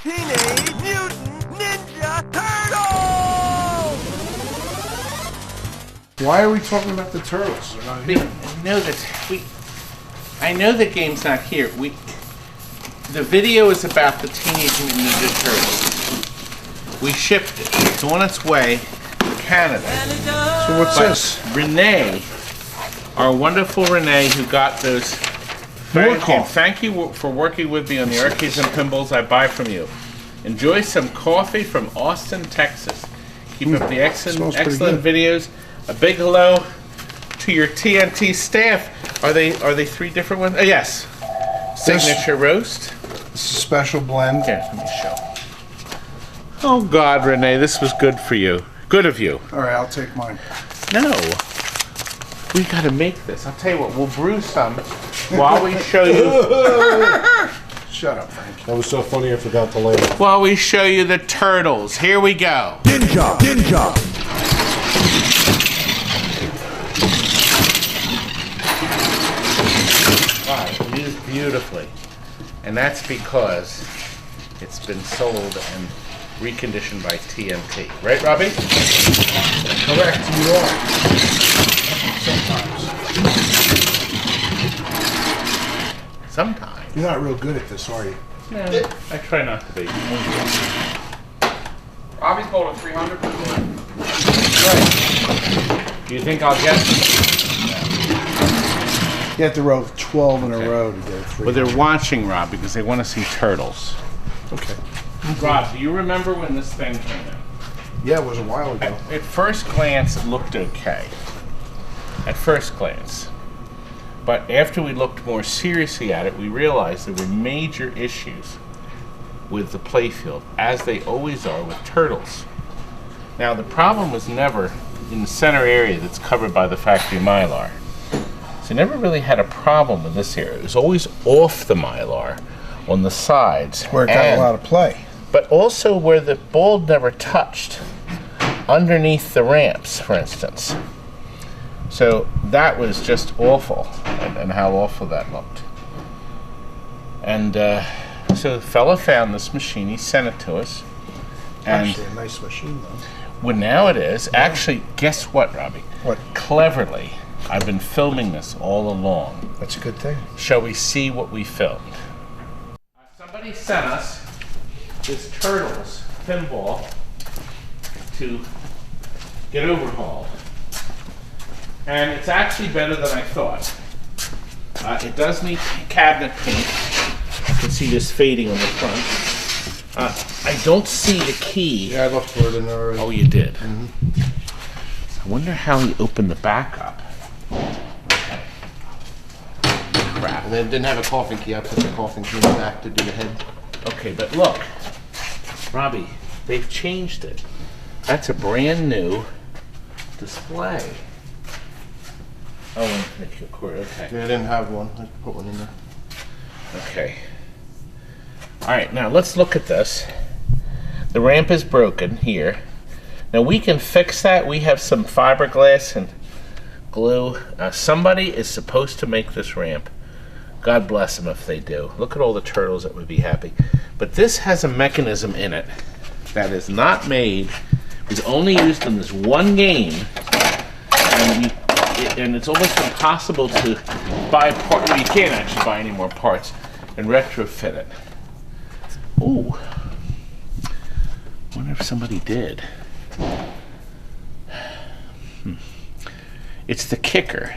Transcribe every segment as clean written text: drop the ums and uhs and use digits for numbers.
Teenage Mutant Ninja Turtles! Why are we talking about the turtles? They're not here. I know the game's not here. The video is about the Teenage Mutant Ninja Turtles. We shipped it. It's on its way to Canada. So what's this? Renee, our wonderful Renee, who got those. Thank you for working with me on the arcades and pinballs I buy from you. Enjoy some coffee from Austin, Texas. Keep up the excellent videos. A big hello to your TNT staff. Are they 3 different ones? Yes. Signature roast. This is a special blend. Here, let me show. Oh God, Renee, this was good for you. Good of you. All right, I'll take mine. No. We gotta make this. I'll tell you what, we'll brew some while we show you. Shut up, Frank. That was so funny I forgot to lay it. While we show you the turtles. Here we go. Ninja! Ninja! Wow, used beautifully. And that's because it's been sold and reconditioned by TNT. Right, Robbie? Correct, you are. Sometimes. You're not real good at this, are you? No, I try not to be. Robbie's bowled a 300 before. Right. Do you think I'll get them? You have to roll 12 in a row to get 3. Well, they're watching, Rob, because they want to see turtles. Okay. Rob, do you remember when this thing came in? Yeah, it was a while ago. At first glance, it looked okay. At first glance. But after we looked more seriously at it, we realized there were major issues with the playfield, as they always are with turtles. Now, the problem was never in the center area that's covered by the factory Mylar. So you never really had a problem with this area. It was always off the Mylar on the sides. Where it got a lot of play. But also where the ball never touched, underneath the ramps, for instance. So that was just awful, and how awful that looked. And so the fella found this machine, he sent it to us. And Actually, a nice machine, though. well, now it is. Yeah. Actually, guess what, Robbie? What? Cleverly, I've been filming this all along. That's a good thing. Shall we see what we filmed? Somebody sent us this Turtles pinball to get overhauled. And it's actually better than I thought. It does need cabinet paint. You can see this fading on the front. I don't see the key. Yeah, I looked for it in there already. Oh, you did? Mm-hmm. I wonder how he opened the back up. Crap. And then it didn't have a coffin key. I put the coffin key in the back to do the head. Okay, but look, Robbie, they've changed it. That's a brand new display. Oh, okay. Yeah, I didn't have one. I put one in there. Okay. All right, now let's look at this. The ramp is broken here. Now we can fix that. We have some fiberglass and glue. Somebody is supposed to make this ramp. God bless them if they do. Look at all the turtles that would be happy. But this has a mechanism in it that is not made. It's only used in this one game, and it's almost impossible to buy parts. Well, you can't actually buy any more parts and retrofit it. Ooh. Wonder if somebody did. It's the kicker.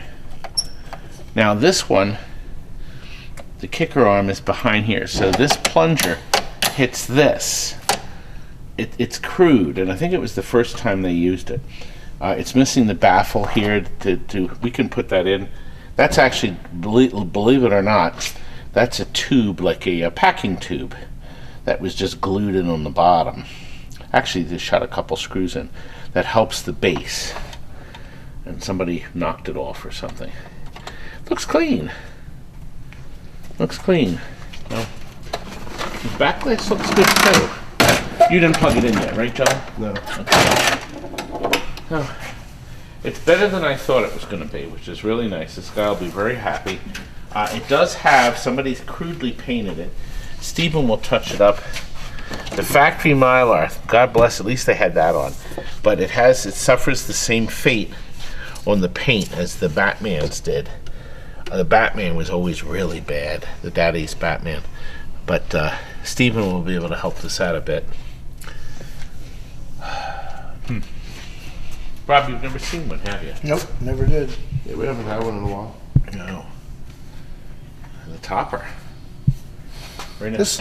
Now this one, the kicker arm is behind here. So this plunger hits this. It's crude, and I think it was the first time they used it. It's missing the baffle here. We can put that in. That's actually, believe it or not, that's a tube, like a packing tube, that was just glued in on the bottom. Actually, they shot a couple screws in. That helps the base. And somebody knocked it off or something. Looks clean. Looks clean. Well, the backlight looks good too. You didn't plug it in yet, right, John? No. Okay. Oh, it's better than I thought it was going to be, which is really nice. This guy will be very happy. It does have, somebody's crudely painted it. Stephen will touch it up. The factory Mylar, God bless, at least they had that on. But it suffers the same fate on the paint as the Batman's did. The Batman was always really bad, the Daddy's Batman. But Stephen will be able to help us out a bit. Rob, you've never seen one, have you? Nope, never did. Yeah, we haven't had one in a while. No. And the topper. Right This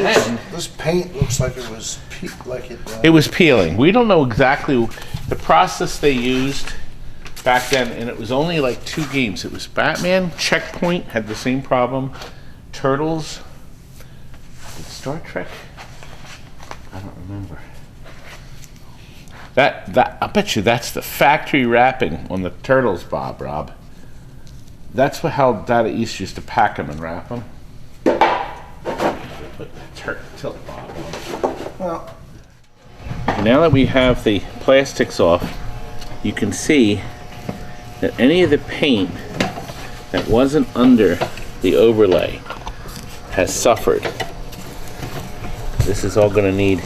paint looks like it was It was peeling. We don't know exactly the process they used back then, and it was only like 2 games. It was Batman, Checkpoint had the same problem, Turtles, Star Trek. I don't remember. That I bet you that's the factory wrapping on the Turtles, Rob. That's how Data East used to pack them and wrap them. Put the tilt Bob on. Well, now that we have the plastics off, you can see that any of the paint that wasn't under the overlay has suffered. This is all going to need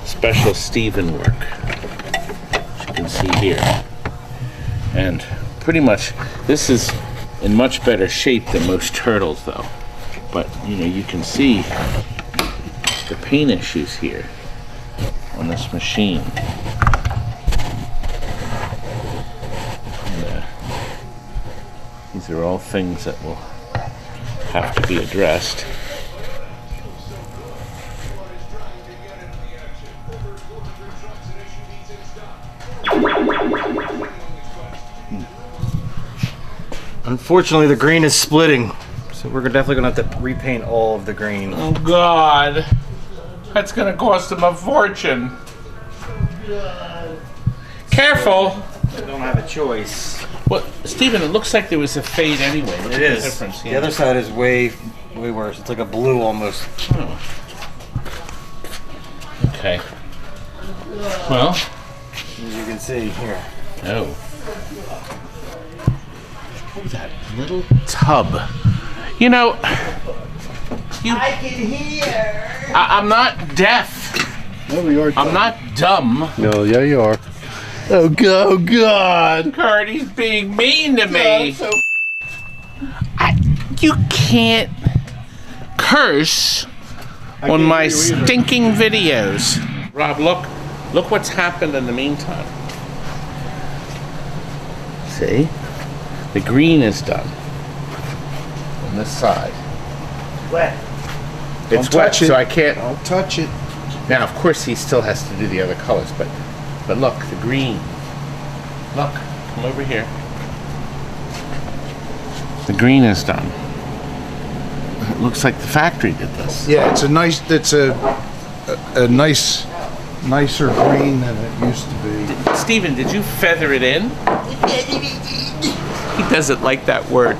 special Stephen work, as you can see here. And pretty much, this is in much better shape than most Turtles though. But you can see the paint issues here on this machine. And, these are all things that will have to be addressed. Unfortunately, the green is splitting, so we're definitely gonna have to repaint all of the green. Oh God, that's gonna cost them a fortune. Careful. I don't have a choice. Well, Stephen, it looks like there was a fade anyway. Look It at the is. difference, The yeah. other side is way worse. It's like a blue almost. Oh. Okay. Well. As you can see here. Oh. That little tub. I can hear. I'm not deaf. no, we are. I'm not dumb. No, yeah, you are. Oh God! Cardi's being mean to me. You can't curse on my stinking videos. Rob, look what's happened in the meantime. See? The green is done on this side. Wet. It's Don't wet, touch it. so I can't. Don't touch it. Now, of course, he still has to do the other colors, but look, the green. Look, come over here. The green is done. It looks like the factory did this. Yeah, it's a nice. It's a nicer green than it used to be. Stephen, did you feather it in? He doesn't like that word.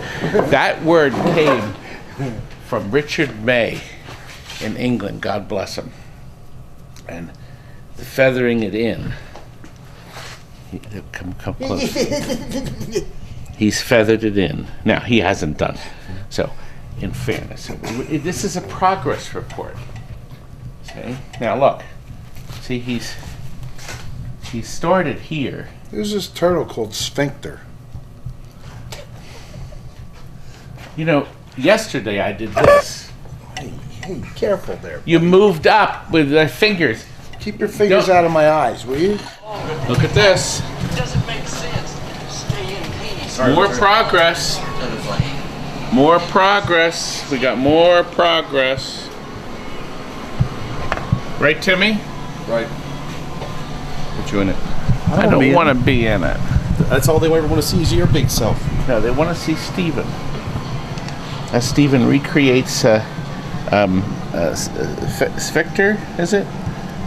That word came from Richard May in England, God bless him. And the feathering it in. Come close. He's feathered it in. Now, he hasn't done. So, in fairness, this is a progress report. Okay? Now, look. See, he's started here. There's this turtle called Sphincter. Yesterday I did this. Hey, careful there. You moved up with the fingers. Keep your fingers Don't- out of my eyes, will you? Look at this. Doesn't make sense. Stay in peace. More progress. More progress. We got more progress. Right, Timmy? Right. Put you in it. I don't want to be in it. That's all they ever want to see is your big self. No, they want to see Stephen. As Stephen recreates Sphincter, is it?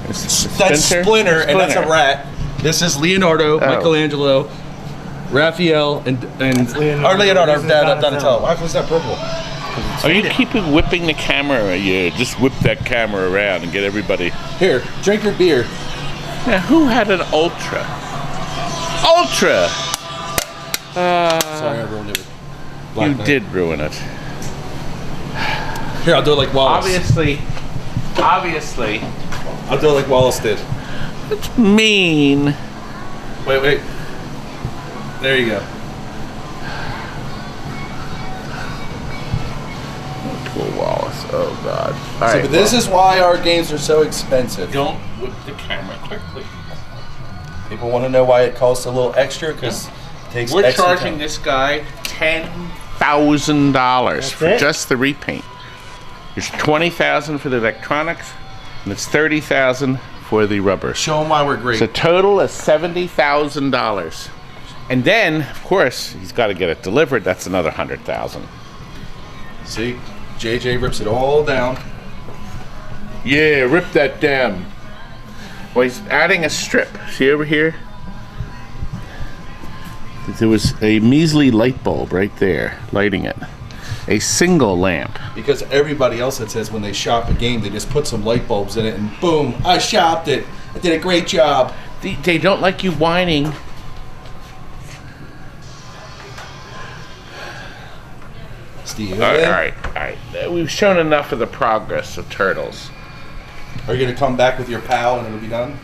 That's Splinter, and that's a rat. This is Leonardo, Oh. Michelangelo, Raphael, and Leonardo, Donatello. Why was that purple? Are you keeping whipping the camera? Or you just whip that camera around and get everybody. Here, drink your beer. Now, who had an Ultra? Ultra! Sorry, I ruined it. You did ruin it. Here, I'll do it like Wallace. Obviously, I'll do it like Wallace did. It's mean. Wait. There you go. Poor Wallace. Oh God. All So, right, but this is why our games are so expensive. Don't whip the camera quickly. People want to know why it costs a little extra because it takes. We're extra charging time. this guy $10,000 for it? just the repaint. There's $20,000 for the electronics, and it's $30,000 for the rubber. Show them why we're great. It's a total of $70,000. And then, of course, he's got to get it delivered. That's another $100,000. See, JJ rips it all down. Yeah, rip that down. Well, he's adding a strip. See over here? There was a measly light bulb right there, lighting it. A single lamp. Because everybody else that says when they shop a game, they just put some light bulbs in it and boom, I shopped it. I did a great job. They don't like you whining. Steve, All right. We've shown enough of the progress of Turtles. Are you going to come back with your pal and it'll be done?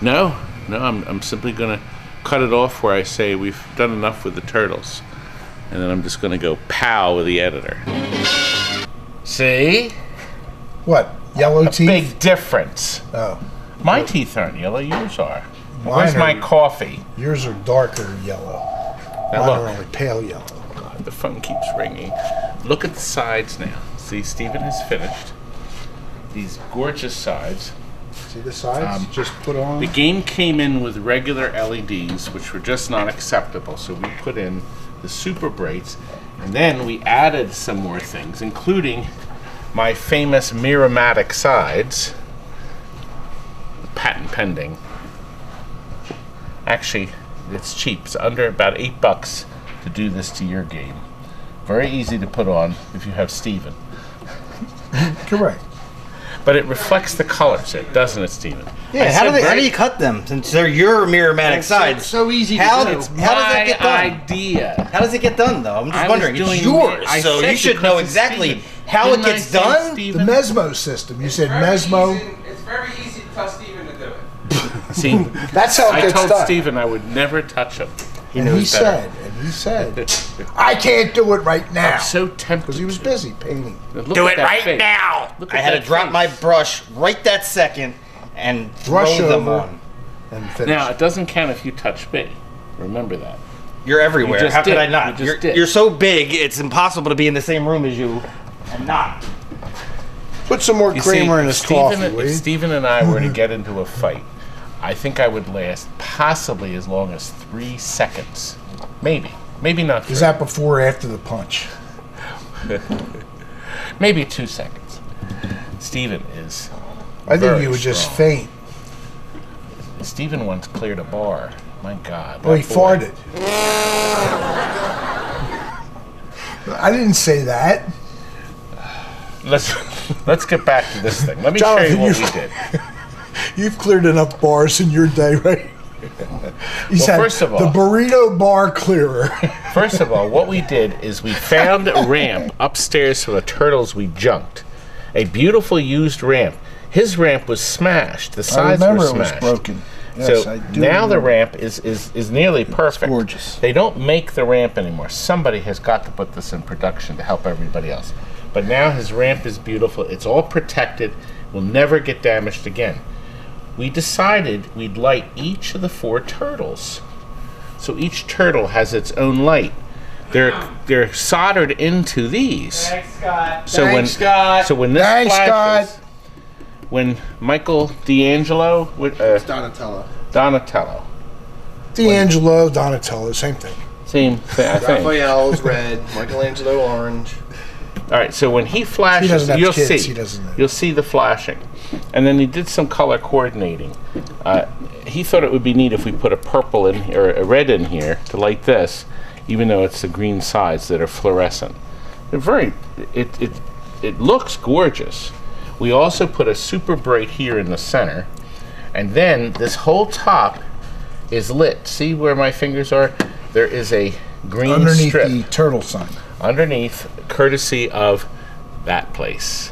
No, I'm simply going to cut it off where I say we've done enough with the Turtles. And then I'm just going to go pow with the editor. See? What? Yellow teeth? Big difference. Oh. My teeth aren't yellow, yours are. Mine Where's my are- coffee? Yours are darker yellow. Now Mine look. are only pale yellow. God, the phone keeps ringing. Look at the sides now. See, Stephen has finished these gorgeous sides. See the sides? Just put on. The game came in with regular LEDs, which were just not acceptable, so we put in the super brights, and then we added some more things, including my famous Miramatic sides, patent pending. Actually, it's cheap. It's under about $8 to do this to your game. Very easy to put on if you have Steven. Correct. But it reflects the colors, doesn't it, Steven? Yeah, how do you cut them? Since they're your Miramatic sides. So easy How to do. does that get done? Idea. How does it get done, though? I'm just I was wondering. doing It's yours, I so said you should because know it's exactly Steven. how it Didn't I gets say done. The Steven? Mesmo system. You said Mesmo. It's very easy to tell Steven to do it. See, That's how it I gets told done. Steven I would never touch him. And he said, I can't do it right now. I'm so tempted. Because he was busy painting. Look Do at it that right face. now. Look I at had to that drop face. my brush right that second and Brush throw them over. on. And finish. Now, it doesn't count if you touch me. Remember that. You're everywhere. You just How could did. I not? You just did. You're so big, it's impossible to be in the same room as you and not. Put some more You creamer see, in his Steven, coffee, will if you? Steven and I were to get into a fight, I think I would last possibly as long as 3 seconds. Maybe. Maybe not 3. Is that before or after the punch? Maybe 2 seconds. Steven is I think very you would just strong. faint. Steven once cleared a bar. My God. Well, he that boy. farted. I didn't say that. Let's get back to this thing. Let me Jonathan, show you what we did. You've cleared enough bars in your day, right? He's had first of all- the burrito bar clearer. First of all, what we did is we found a ramp upstairs for the turtles we junked. A beautiful used ramp. His ramp was smashed. The I sides remember were it was smashed. broken. Yes, So I do now the remember. ramp is nearly perfect. gorgeous. They don't make the ramp anymore. Somebody has got to put this in production to help everybody else. But now his ramp is beautiful. It's all protected. Will never get damaged again. We decided we'd light each of the 4 turtles. So each turtle has its own light. They're soldered into these. Thanks, Scott. So Thanks, Scott. So when this Thanks, flashes, Scott. when Michael D'Angelo, Donatello. Donatello, D'Angelo, Donatello, same thing. same thing, I think. Raphael's red. Michelangelo orange. All right, so when he flashes, He doesn't have you'll kids, see. he doesn't know. You'll see the flashing, and then he did some color coordinating. He thought it would be neat if we put a purple in here, or a red in here to light this, even though it's the green sides that are fluorescent. They're very. It looks gorgeous. We also put a super bright here in the center, and then this whole top is lit. See where my fingers are? There is a green Underneath strip the turtle sign. underneath, courtesy of that place.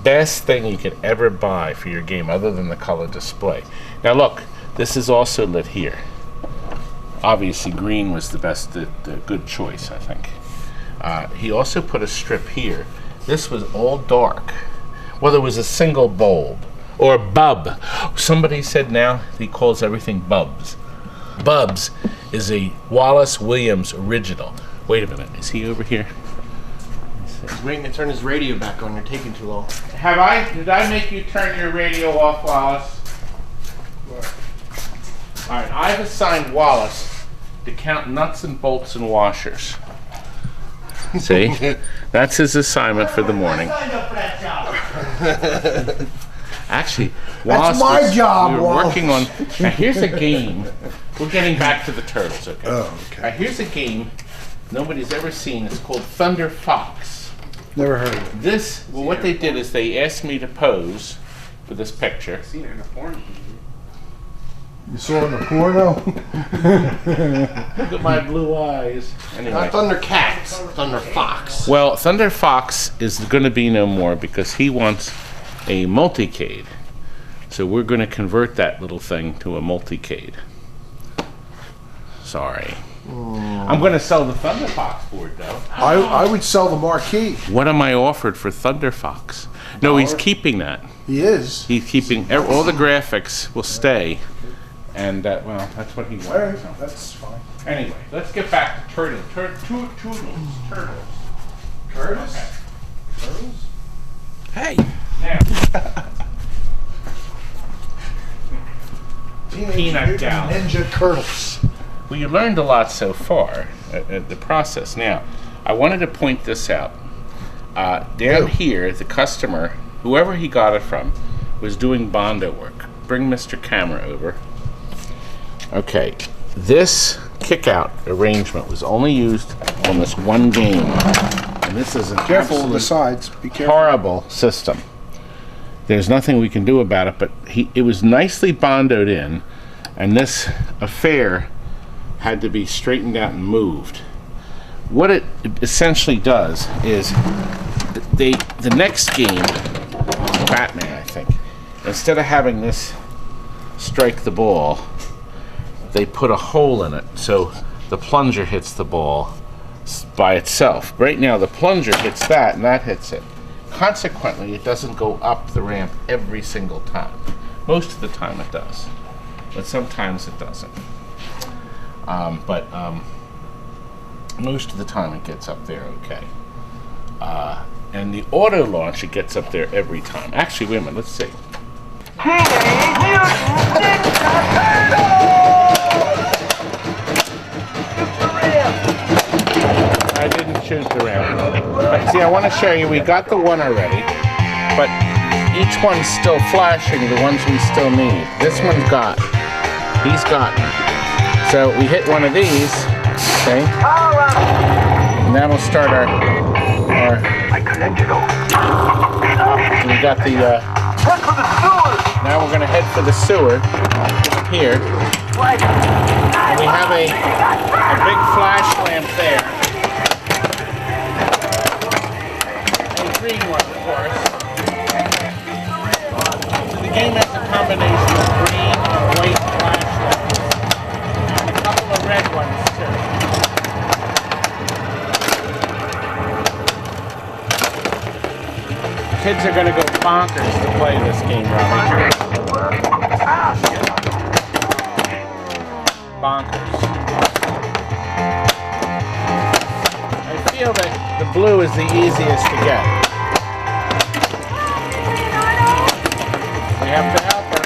best thing you could ever buy for your game other than the color display. Now look, this is also lit here. Obviously green was the best, the good choice, I think. He also put a strip here. This was all dark. Well, there was a single bulb, or bub. Somebody said now he calls everything bubs. Bubs is a Wallace Williams original. Wait a minute, is he over here? He's waiting to turn his radio back on. You're taking too long. Did I make you turn your radio off, Wallace? All right, I've assigned Wallace to count nuts and bolts and washers. See? That's his assignment for the morning. Actually, Wallace, my job, we were Wallace. working on. Now here's a game. We're getting back to the turtles, okay? Oh, okay. Now here's a game nobody's ever seen. It's called Thunder Fox. Never heard of it. This, well, what they did is they asked me to pose for this picture. Seen it in a porn. You saw it in a porno? Look at my blue eyes. Anyway. Not Thundercats, Thunder Fox. Well, Thunder Fox is going to be no more because he wants a multicade. So we're going to convert that little thing to a multicade. Sorry. I'm going to sell the Thunder Fox board, though. I would sell the marquee. What am I offered for Thunder Fox? No, he's keeping that. He is. He's keeping all the graphics will stay, and well, that's what he wants. All right, so. that's fine. Anyway, let's get back to turtles. Turtles. Turtles? Okay. Turtles? Hey. Now. Peanut Gallery. Ninja Turtles. Well, you learned a lot so far at the process. Now, I wanted to point this out. Down here, the customer, whoever he got it from, was doing Bondo work. Bring Mr. Camera over. Okay, this kick-out arrangement was only used on this one game. And this is an Careful of the absolute sides. Be careful. horrible system. There's nothing we can do about it, but it was nicely bondoed in, and this affair had to be straightened out and moved. What it essentially does is the next game, Batman, I think, instead of having this strike the ball, they put a hole in it so the plunger hits the ball by itself. Right now the plunger hits that and that hits it. Consequently, it doesn't go up the ramp every single time. Most of the time it does, but sometimes it doesn't. Most of the time it gets up there okay. And the auto launch, it gets up there every time. Actually, wait a minute, let's see. I didn't shoot the ramp. But see, I want to show you, we got the one already, but each one's still flashing the ones we still need. This one's got, he's gotten. So we hit one of these, okay? And that'll start our we got the, now we're going to head for the sewer, here. And we have a big flash lamp there. A green one, of course. So the game has a combination of green and white flash lamps. And a couple of red ones, too. Kids are going to go bonkers to play this game, Robbie. Bonkers. I feel that the blue is the easiest to get. We have to help her.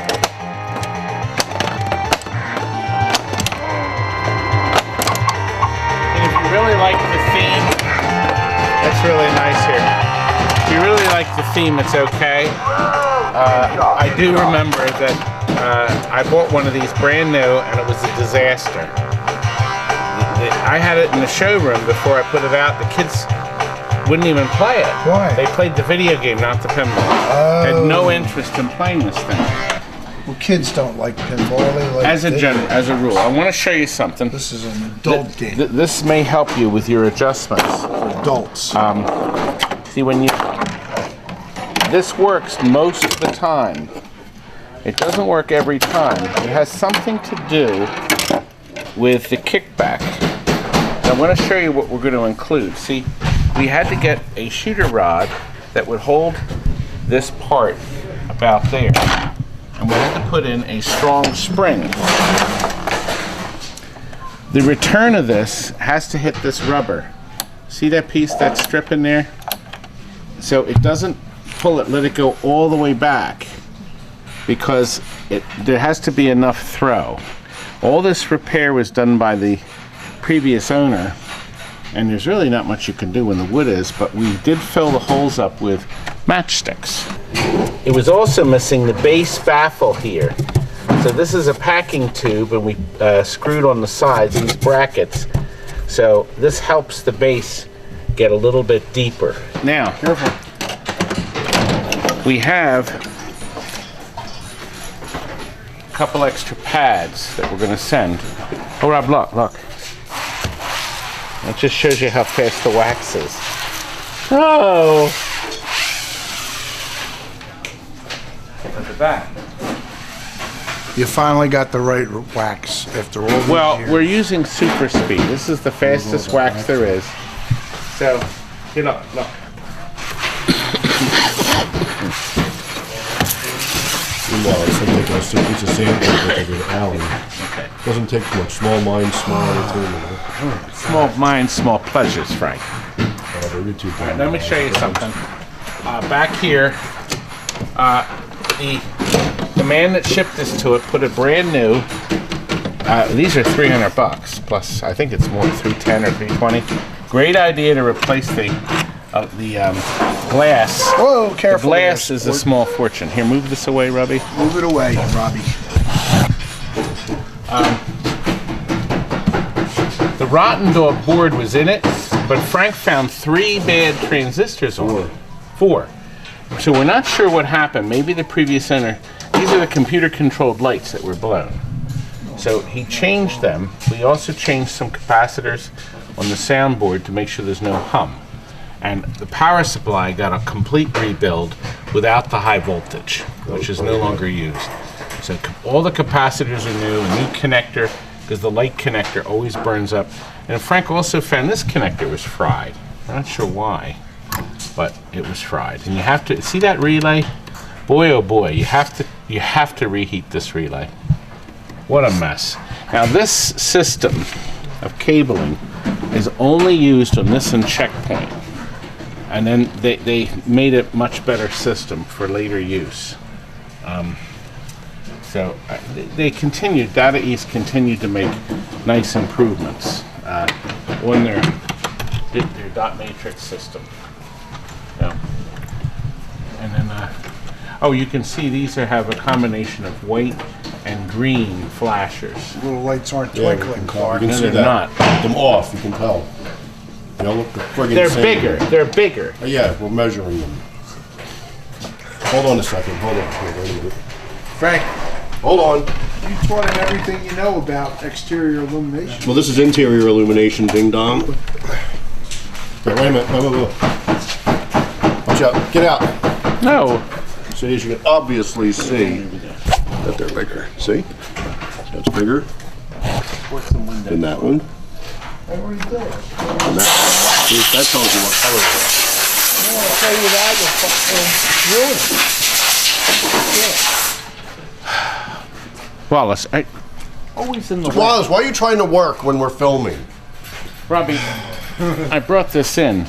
And if you really like the theme, that's really nice here. If you really like the theme, it's okay. I do remember that I bought one of these brand new and it was a disaster. I had it in the showroom before I put it out. The kids wouldn't even play it. Why? They played the video game, not the pinball. Had no interest in playing this thing. Well, kids don't like pinball. They like As a rule, I want to show you something. This is an adult game. This may help you with your adjustments. For adults. See, when this works most of the time. It doesn't work every time. It has something to do with the kickback. I'm going to show you what we're going to include. See, we had to get a shooter rod that would hold this part about there. And we had to put in a strong spring. The return of this has to hit this rubber. See that piece, that strip in there? So it doesn't pull it, let it go all the way back, because there has to be enough throw. All this repair was done by the previous owner, and there's really not much you can do when the wood is, but we did fill the holes up with matchsticks. It was also missing the base baffle here. So this is a packing tube, and we screwed on the sides these brackets. So this helps the base get a little bit deeper. Now, careful. We have a couple extra pads that we're going to send. Oh, Rob, look. That just shows you how fast the wax is. Oh! Look at that. You finally got the right wax after all these Well, years. we're using super speed. This is the fastest wax there is. So, get up, look. Meanwhile, it's like a piece of sandpaper to the alley. Okay. Doesn't take much. Small minds, small entertainment. Small minds, small pleasures, Frank. You're too All right, let me show you something. Back here, the man that shipped this to it put it brand new. These are $300 plus. I think it's more, $310 or $320. Great idea to replace the glass. Whoa, careful. The glass there, is a small fortune. Here, move this away, Robbie. Move it away, Robbie. The Rotten Dog board was in it, but Frank found 3 bad transistors on it. 4. So we're not sure what happened. Maybe the previous owner, these are the computer-controlled lights that were blown. So he changed them. We also changed some capacitors on the soundboard to make sure there's no hum. And the power supply got a complete rebuild without the high voltage, which is no longer used. So all the capacitors are new, a new connector, because the light connector always burns up. And Frank also found this connector was fried. I'm not sure why, but it was fried. And you have to see that relay. Boy, oh boy, you have to reheat this relay. What a mess. Now this system of cabling is only used on this and checkpoint. And then they made a much better system for later use. So they continued, Data East continued to make nice improvements on their dot matrix system. Yeah. And then, oh, you can see these have a combination of white and green flashers. Little lights aren't Yeah, twinkling, you Clark. can No, see they're that. not. Them off, you can tell. They all look the friggin' They're same. bigger. They're bigger. Yeah, we're measuring them. Hold on a second. Hold on. Wait a minute. Frank, Hold on. you taught him everything you know about exterior illumination. Well, this is interior illumination, ding dong. Wait a minute. Wait. Watch out. Get out. No. So as you can obviously see that they're bigger. See? That's bigger than that one. I already did. And that, see, that tells you what color it is. I'll tell you that. Wallace, always in the way. Wallace, why are you trying to work when we're filming? Robbie, I brought this in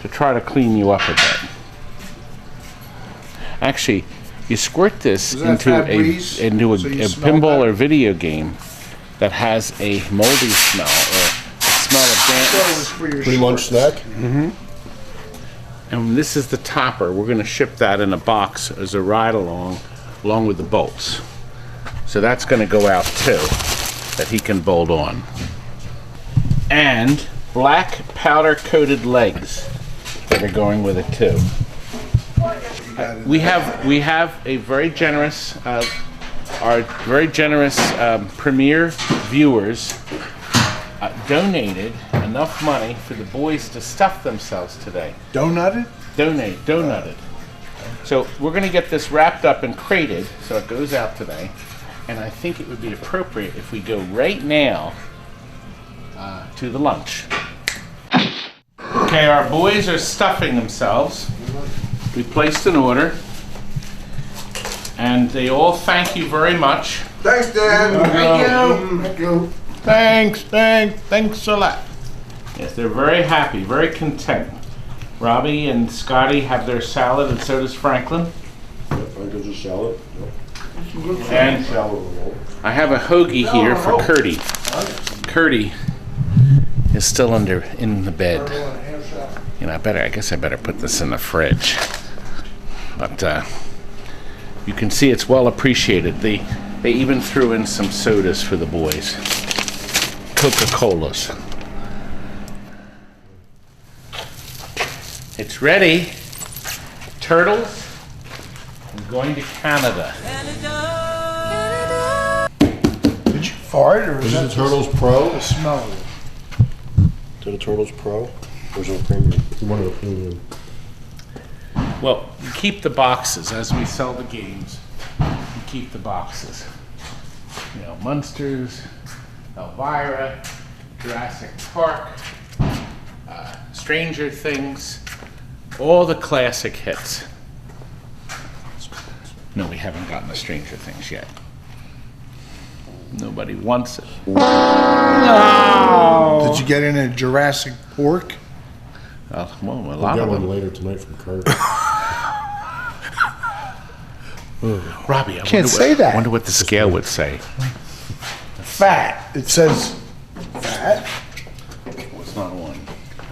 to try to clean you up a bit. Actually, you squirt this Is that into Febreze? a So you a smell pinball better? or video game that has a moldy smell or a smell of That dampness. was for your Pretty much shorts. snack? And this is the topper. We're going to ship that in a box as a ride along with the bolts. So that's going to go out too, that he can bolt on. And black powder coated legs that are going with it too. We have a very generous, our very generous premier viewers donated enough money for the boys to stuff themselves today. Donutted? Donated. So we're going to get this wrapped up and crated so it goes out today. And I think it would be appropriate if we go right now to the lunch. Okay, our boys are stuffing themselves. We placed an order. And they all thank you very much. Thanks, Dad. Thank you. Thanks a lot. Yes, they're very happy, very content. Robbie and Scotty have their salad, and so does Franklin. Franklin's a salad. And I have a hoagie here for Curdy. Curdy is still in the bed. You know, I guess I better put this in the fridge. But you can see it's well appreciated. They even threw in some sodas for the boys. Coca-Colas. It's ready. Turtles, I'm going to Canada. Did you fart or Is is it that the Turtles Pro? the smell of it? To the Turtles Pro? Or is it a premium? One of the premium. Well, we keep the boxes as we sell the games. We keep the boxes. You know, Munsters, Elvira, Jurassic Park, Stranger Things, all the classic hits. No, we haven't gotten the Stranger Things yet. Nobody wants it. No! Did you get in a Jurassic Pork? Well, a We'll lot get of one them. later tonight from Kurt. Robbie, I Can't say that. wonder what the scale would say. Fat. It says fat. It's not one.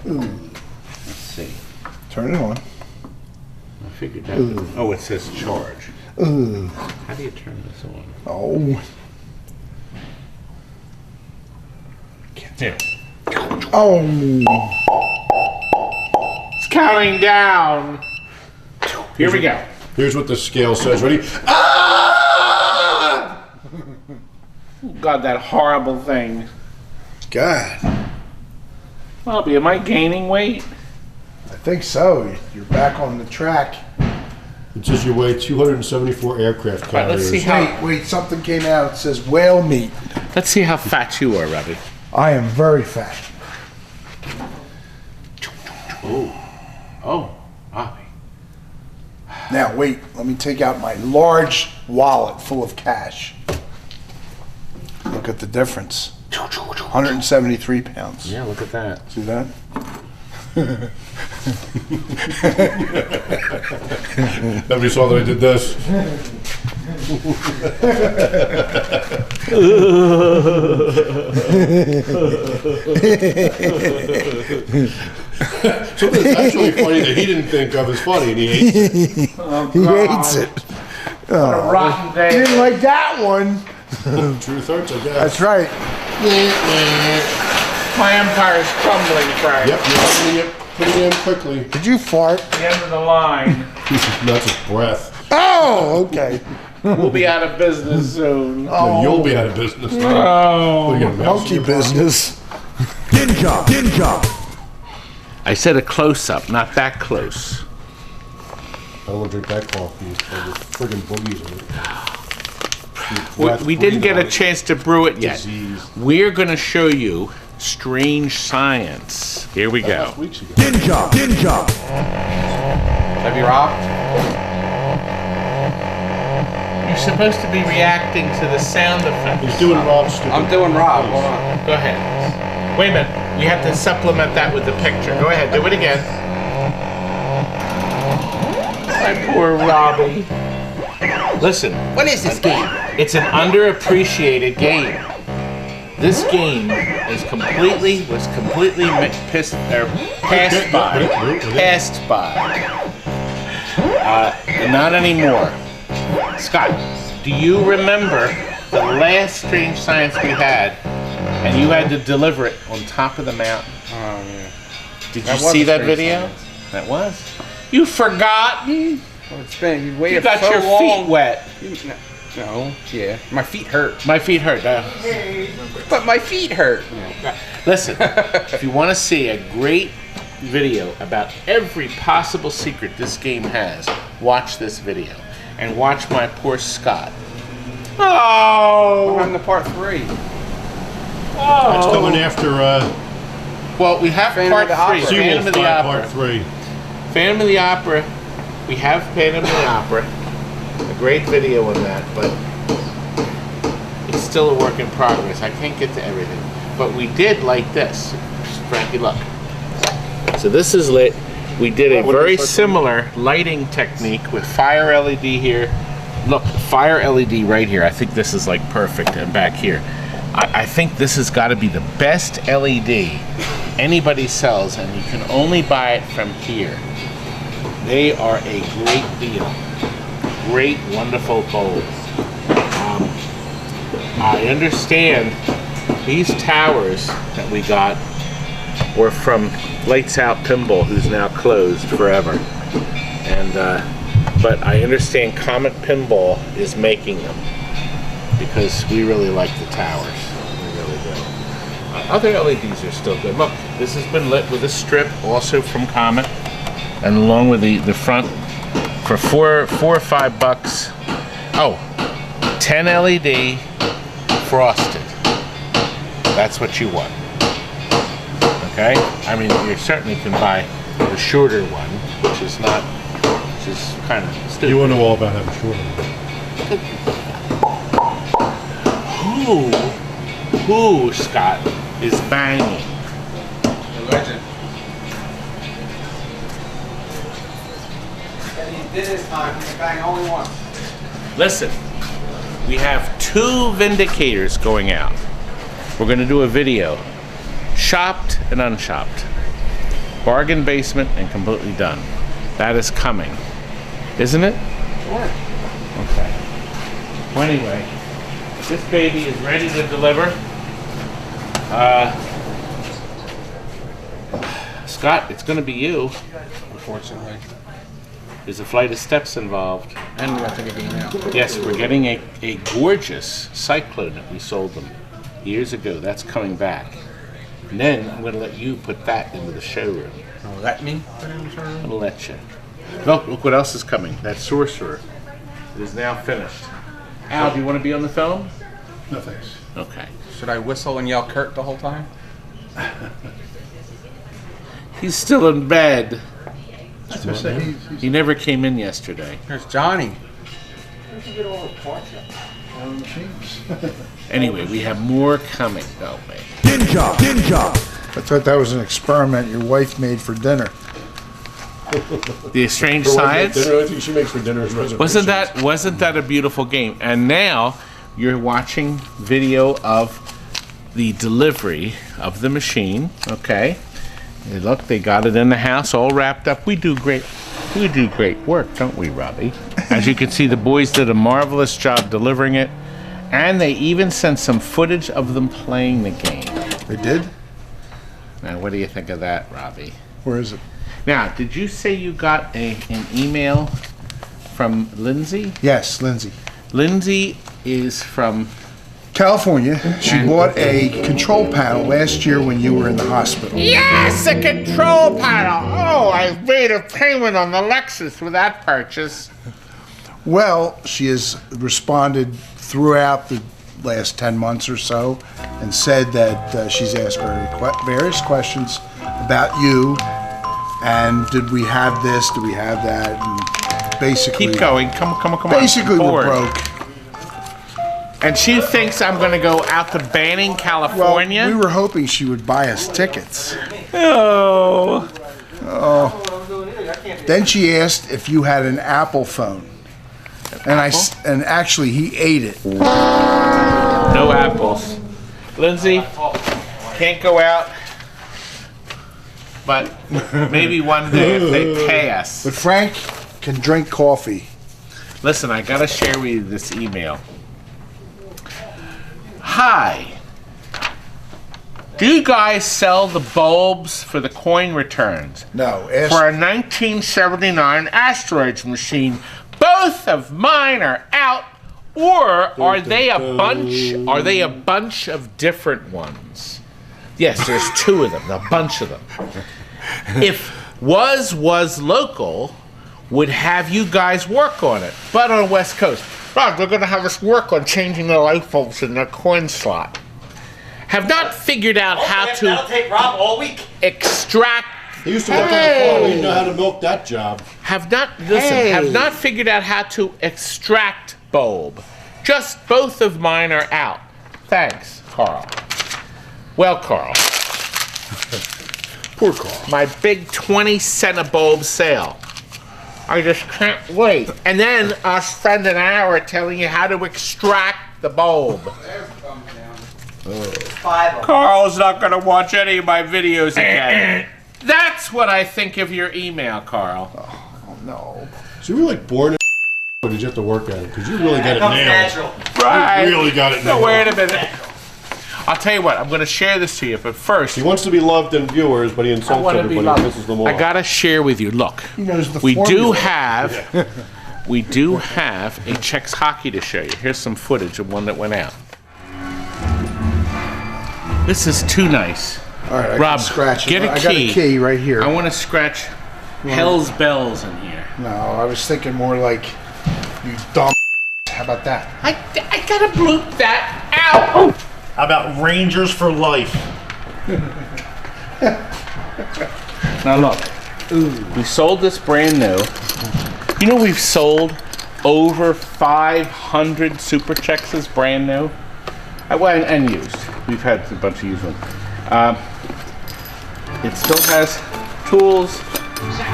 Let's see. Turn it on. I figured that. Oh, it says charge. How do you turn this on? Oh. There. Oh. It's counting down. Here we go. Here's what the scale says. Ready? Ah! God, that horrible thing. God. Robbie, am I gaining weight? I think so. You're back on the track. It says you weigh 274 aircraft All right, let's carriers. see how. Wait, something came out. It says whale meat. Let's see how fat you are, Robbie. I am very fat. Oh, Robbie. Now, wait. Let me take out my large wallet full of cash. Look at the difference. 173 pounds. Yeah, look at that. See that? Nobody saw that I did this. Something that's actually funny that he didn't think of is funny, and he hates it. He hates it. What a rotten He day. didn't like that one. Truth hurts, I guess. That's right. My empire's crumbling, Frank. Yep, you're putting it in quickly. Did you fart? The end of the line. That's his breath. Oh, okay. We'll be out of business soon. No, you'll be out of business now. Oh. You got a mouse in Monkey your pocket? business. Ninja. I said a close-up, not that close. I don't want to drink that coffee. There's friggin' boogies in it. We didn't get a chance to brew it yet. Disease. We're going to show you strange science. Here we go. Weeks ago. Ninja. Have you robbed? You're supposed to be reacting to the sound effects. He's doing Rob's stupid. I'm doing Rob. Hold on. Go ahead. Wait a minute. We have to supplement that with the picture. Go ahead. Do it again. My poor Robbie. Listen. What is this game? It's an underappreciated game. This game was completely passed by. Not anymore. Scott, do you remember the last strange science we had, and you had to deliver it on top of the mountain? Oh, yeah. Did That you was see a that strange video? science. That was. You've forgotten. Well, it's been, you You waited got so your long. feet wet. No, yeah. My feet hurt. My feet hurt. But my feet hurt. Listen, if you want to see a great video about every possible secret this game has, watch this video. And watch my poor Scott. Oh! I'm on the part 3. That's coming after Well, we have Phantom part of the 3. Opera. Phantom of the Opera. Part 3. Phantom of the Opera. We have Phantom of the Opera. A great video on that, but it's still a work in progress. I can't get to everything. But we did like this. Frankie, look. So this is lit. We did a very similar lighting technique with fire LED here. Look, fire LED right here. I think this is like perfect, and back here. I think this has got to be the best LED anybody sells, and you can only buy it from here. They are a great deal. Great, wonderful bulbs. I understand these towers that we got were from Lights Out Pinball, who's now closed forever. And but I understand Comet Pinball is making them because we really like the towers. We really do. Other LEDs are still good. Look, this has been lit with a strip, also from Comet, and along with the front for $4 or $5. Oh, 10 LED frosted. That's what you want. Okay? I mean, you certainly can buy the shorter one, which is kind of stupid. You won't know all about having short one. Who, Scott, is banging? The legend. He did his time. He can bang only once. Listen, we have 2 Vindicators going out. We're going to do a video. Shopped and unshopped. Bargain basement and completely done. That is coming. Isn't it? Sure. Okay. Well, anyway, this baby is ready to deliver. Scott, it's going to be you. Unfortunately. There's a flight of steps involved. And we got to take a game out. Yes, we're getting a gorgeous Cyclone that we sold them years ago. That's coming back. And then I'm going to let you put that into the showroom. Oh, let me? I'm going to let you. Look what else is coming. That Sorcerer. It is now finished. Al, do you want to be on the film? No thanks. Okay. Should I whistle and yell Kurt the whole time? He's still in bed. That's what I say. He's He never came in yesterday. There's Johnny. on the machines. Anyway, we have more coming. Oh, wait. Ninja, ninja. I thought that was an experiment your wife made for dinner. The Strange For what, Science. dinner, I think she makes for dinner is reservations. Wasn't that a beautiful game? And now you're watching video of the delivery of the machine. Okay. And look, they got it in the house, all wrapped up. We do great work, don't we, Robbie? As you can see, the boys did a marvelous job delivering it, and they even sent some footage of them playing the game. They did? Now, what do you think of that, Robbie? Where is it? Now, did you say you got an email from Lindsay? Yes, Lindsay. Lindsay is from California. She bought a control panel last year when you were in the hospital. Yes, a control panel. Oh, I made a payment on the Lexus with that purchase. Well, she has responded throughout the last 10 months or so and said that she's asked various questions about you and did we have this, did we have that, and basically... Keep going. Come on. Basically, we're Forward. broke. And she thinks I'm going to go out to Banning, California? Well, we were hoping she would buy us tickets. Oh. Then she asked if you had an Apple phone. And actually, he ate it. No apples. Lindsay, can't go out. But maybe one day if they pay us. But Frank can drink coffee. Listen, I gotta share with you this email. Hi. Do you guys sell the bulbs for the coin returns? No, For a 1979 Asteroids machine. Both of mine are out, or are they a bunch? Are they a bunch of different ones? Yes, there's 2 of them, a bunch of them. if was local, would have you guys work on it. But on the West Coast, Rob, they're going to have us work on changing the light bulbs in the coin slot. Have not figured out how That'll to take Rob all week. extract. He used to work on the farm. He didn't know how to milk that job. Have not figured out how to extract bulb. Just both of mine are out. Thanks, Carl. Well, Carl. Poor Carl. My big 20 cent a bulb sale. I just can't wait. And then I'll spend an hour telling you how to extract the bulb. Carl's not going to watch any of my videos again. That's what I think of your email, Carl. Oh, no. So you were like born in or did you have to work at it? Because you really got it nailed. Natural. Right. You really got it nailed. No, wait a minute. I'll tell you what, I'm going to share this to you, but first... He wants to be loved in viewers, but he insults everybody and pisses them off. I got to share with you. Look, He knows the we do formula. have... We do have a Czechs hockey to show you. Here's some footage of one that went out. This is too nice. All right, I Rob, can scratch it. get a I got a key. key right here. I want to scratch Hell's Bells in here. No, I was thinking more like, you dumb. How about that? I gotta bloop that out. How about Rangers for life? Now look, we sold this brand new. You know we've sold over 500 Super Czechs brand new. Well, and used. We've had a bunch of used ones. It still has tools,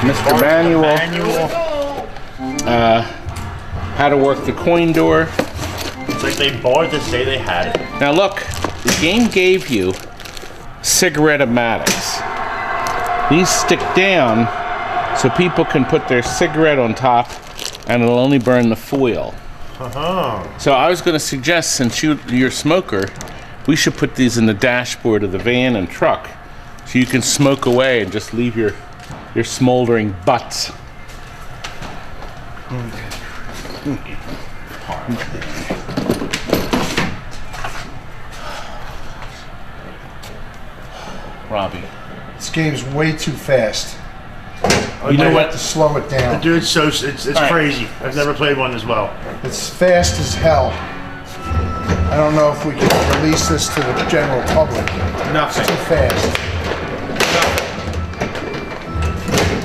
Mr. Manual, how to work the coin door. It's like they bought to say they had it. Now look, the game gave you cigarette-o-matics. These stick down so people can put their cigarette on top and it'll only burn the foil. So I was going to suggest, since you're a smoker, we should put these in the dashboard of the van and truck so you can smoke away and just leave your smoldering butts. Robbie. This game's way too fast. You know I what? have to slow it down. Dude, it's right. crazy. I've never played one as well. It's fast as hell. I don't know if we can release this to the general public. Nothing. It's too fast.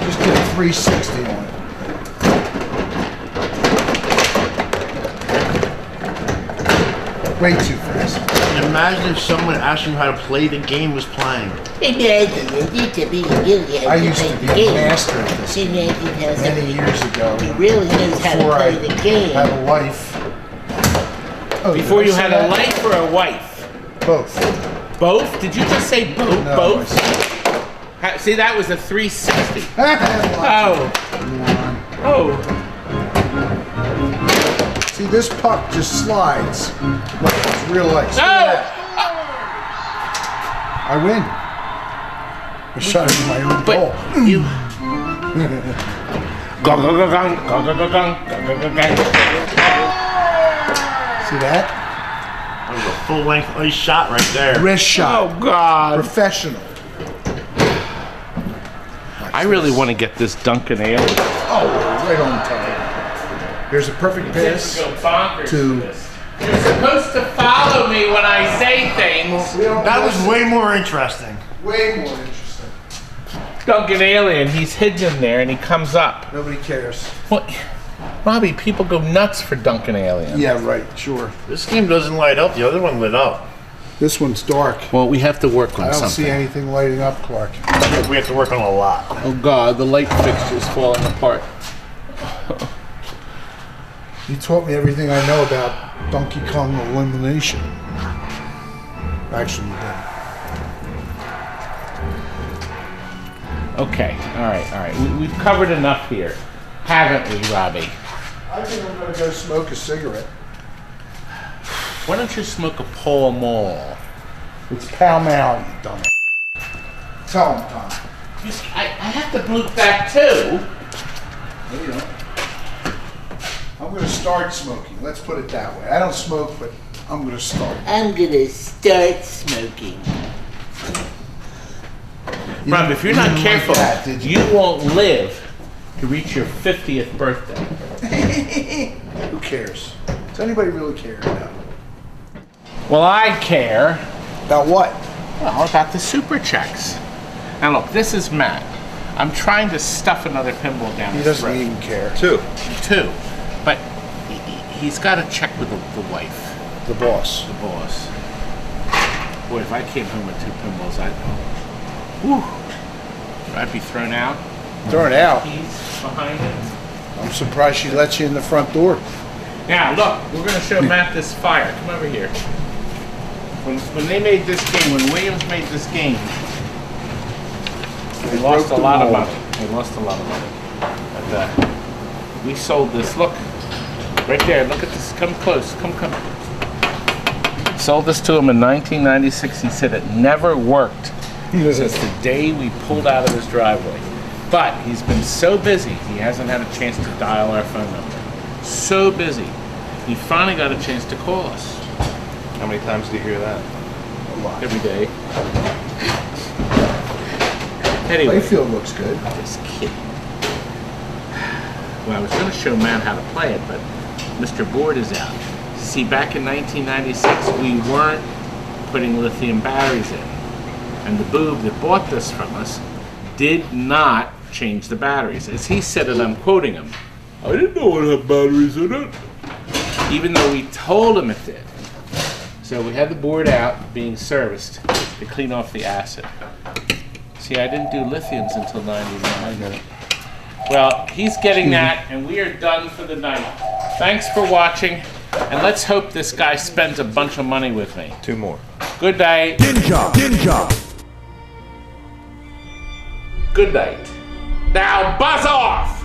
Just get a 360 on it. Way too fast. Imagine if someone asked you how to play the game was playing. I used to be a master at this many years ago. He really knows how to Before play I the game. had a life. Oh, Before did I you say had that? a life or a wife? Both. Both? Did you just say both? No, Both? I said- See, that was a 360. Oh. Oh. See, this puck just slides like it's real life. No! I win. I shot it in my own But goal. you... Gong, gong, gong, gong, gong, gong, gong, gong, gong, gong. See that? That was a full-length ice shot right there. Wrist shot. Oh, God. Professional. I really want to get this Duncan Ale. Oh, right on time. Here's a perfect pass Go bonkers to. for this. You're supposed to follow me when I say things. That was way more interesting. way more interesting. Duncan Alien, he's hidden in there and he comes up. Nobody cares. What? Robbie, people go nuts for Duncan Alien. Yeah, right. Sure. This game doesn't light up. The other one lit up. This one's dark. Well, we have to work on I don't something. see anything lighting up, Clark. We have to work on a lot. Oh God, the light fixture's falling apart. You taught me everything I know about Donkey Kong elimination. Actually, you did. Okay, all right. We've covered enough here, haven't we, Robbie? I think I'm gonna go smoke a cigarette. Why don't you smoke a Pall Mall? It's Pall Mall, you dumb. Tell him, Tom. I have to bloop that too. No, you don't. I'm gonna start smoking. Let's put it that way. I don't smoke, but I'm gonna start. I'm gonna start smoking. Rob, if you're not didn't like careful, that, did you? you won't live to reach your 50th birthday. Who cares? Does anybody really care about it? Well, I care. About what? Well, about the super checks. Now look, this is Matt. I'm trying to stuff another pinball down He his doesn't throat. even care. Two. But he's got to check with the wife, The boss. the boss. Boy, if I came home with 2 pinballs, I'd be thrown out. Thrown out. He's behind it. I'm surprised she lets you in the front door. Now look, we're going to show Matt this fire. Come over here. When they made this game, when Williams made this game, they lost a lot of money. They lost a lot of money. But we sold this. Look, right there. Look at this. Come close. Come. Sold this to him in 1996. He said it never worked since the day we pulled out of his driveway. But he's been so busy, he hasn't had a chance to dial our phone number. So busy. He finally got a chance to call us. How many times do you hear that? A lot. Every day. Anyway, Playfield looks good. this kid. Well, I was going to show Matt how to play it, but Mr. Board is out. See, back in 1996, we weren't putting lithium batteries in. And the boob that bought this from us did not change the batteries. As he said it, I'm quoting him, I didn't know it had batteries in it. Even though we told him it did. So we had the board out being serviced to clean off the acid. See, I didn't do lithiums until 99. Well, he's getting that, and we are done for the night. Thanks for watching, and let's hope this guy spends a bunch of money with me. 2 more. Good night. Ninja. Good night. Now buzz off!